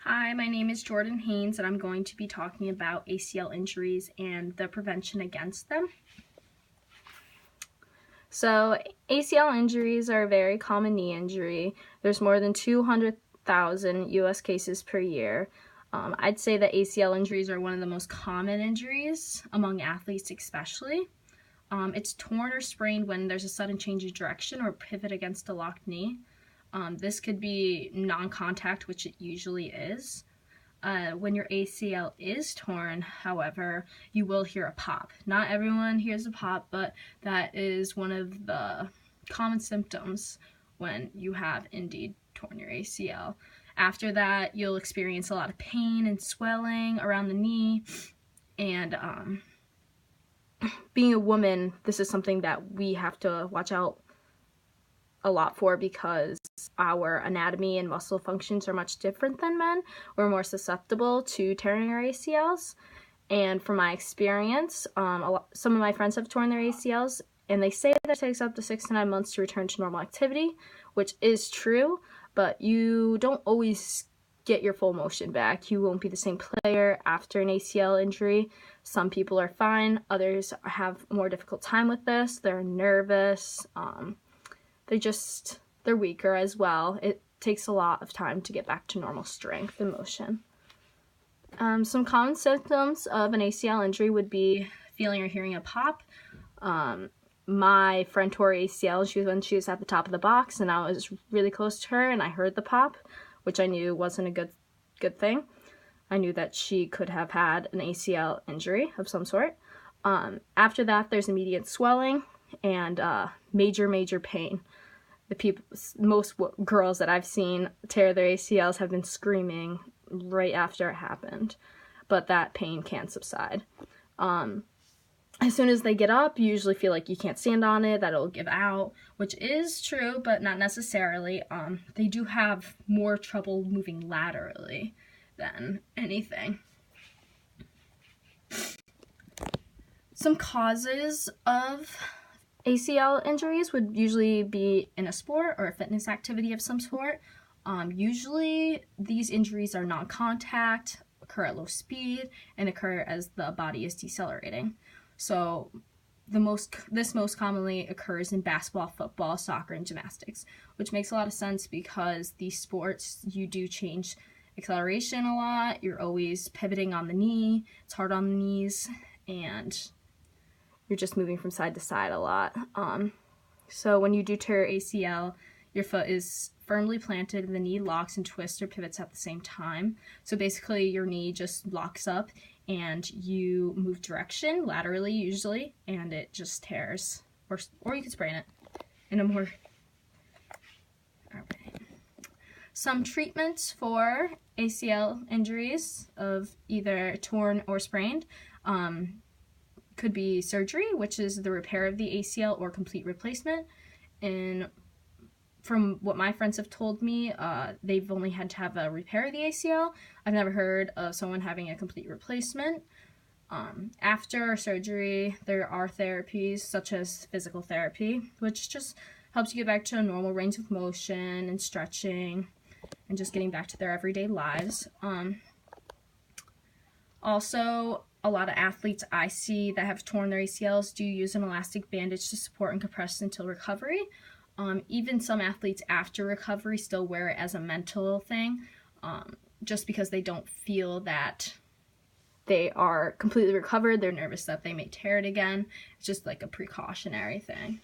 Hi, my name is Jordan Haynes, and I'm going to be talking about ACL injuries and the prevention against them. So, ACL injuries are a very common knee injury. There's more than 200,000 US cases per year. I'd say that ACL injuries are one of the most common injuries among athletes especially. It's torn or sprained when there's a sudden change of direction or pivot against a locked knee. This could be non-contact, which it usually is. When your ACL is torn, however, you will hear a pop. Not everyone hears a pop, but that is one of the common symptoms when you have indeed torn your ACL. After that, you'll experience a lot of pain and swelling around the knee, and being a woman, this is something that we have to watch out a lot for because our anatomy and muscle functions are much different than men. We're more susceptible to tearing our ACLs. And from my experience, some of my friends have torn their ACLs, and they say that it takes up to 6 to 9 months to return to normal activity, which is true, but you don't always get your full motion back. You won't be the same player after an ACL injury. Some people are fine, others have a more difficult time with this. They're nervous, they're weaker as well. It takes a lot of time to get back to normal strength and motion. Some common symptoms of an ACL injury would be feeling or hearing a pop. My friend tore ACL when she was at the top of the box, and I was really close to her, and I heard the pop, which I knew wasn't a good thing. I knew that she could have had an ACL injury of some sort. After that, there's immediate swelling and major pain. Most girls that I've seen tear their ACLs have been screaming right after it happened, but that pain can't subside. As soon as they get up, you usually feel like you can't stand on it, that it'll give out, which is true, but not necessarily. They do have more trouble moving laterally than anything. Some causes of ACL injuries would usually be in a sport or a fitness activity of some sort. Usually these injuries are non-contact, occur at low speed, and occur as the body is decelerating. So this most commonly occurs in basketball, football, soccer, and gymnastics, which makes a lot of sense because these sports, you do change acceleration a lot, you're always pivoting on the knee, it's hard on the knees, and you're just moving from side to side a lot. So when you do tear ACL, your foot is firmly planted and the knee locks and twists or pivots at the same time. So basically your knee just locks up and you move direction laterally usually, and it just tears. Or you could sprain it in a more... Alright. Some treatments for ACL injuries of either torn or sprained could be surgery, which is the repair of the ACL or complete replacement. And from what my friends have told me, they've only had to have a repair of the ACL. I've never heard of someone having a complete replacement. After surgery, there are therapies such as physical therapy, which just helps you get back to a normal range of motion and stretching and just getting back to their everyday lives. Also, a lot of athletes I see that have torn their ACLs do use an elastic bandage to support and compress until recovery. Even some athletes after recovery still wear it as a mental thing, just because they don't feel that they are completely recovered. They're nervous that they may tear it again. It's just like a precautionary thing.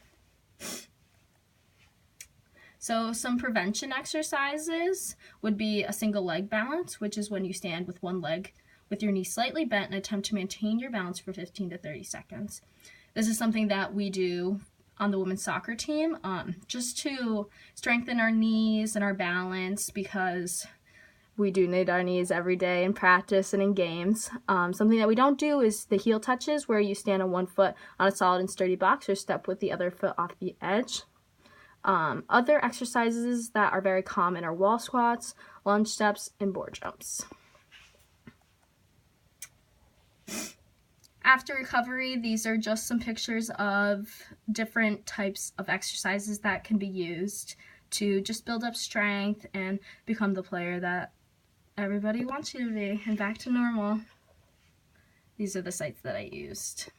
So some prevention exercises would be a single leg balance, which is when you stand with one leg with your knee slightly bent and attempt to maintain your balance for 15 to 30 seconds. This is something that we do on the women's soccer team, just to strengthen our knees and our balance, because we do need our knees every day in practice and in games. Something that we don't do is the heel touches, where you stand on one foot on a solid and sturdy box or step with the other foot off the edge. Other exercises that are very common are wall squats, lunge steps, and board jumps. After recovery, these are just some pictures of different types of exercises that can be used to just build up strength and become the player that everybody wants you to be, and back to normal. These are the sites that I used.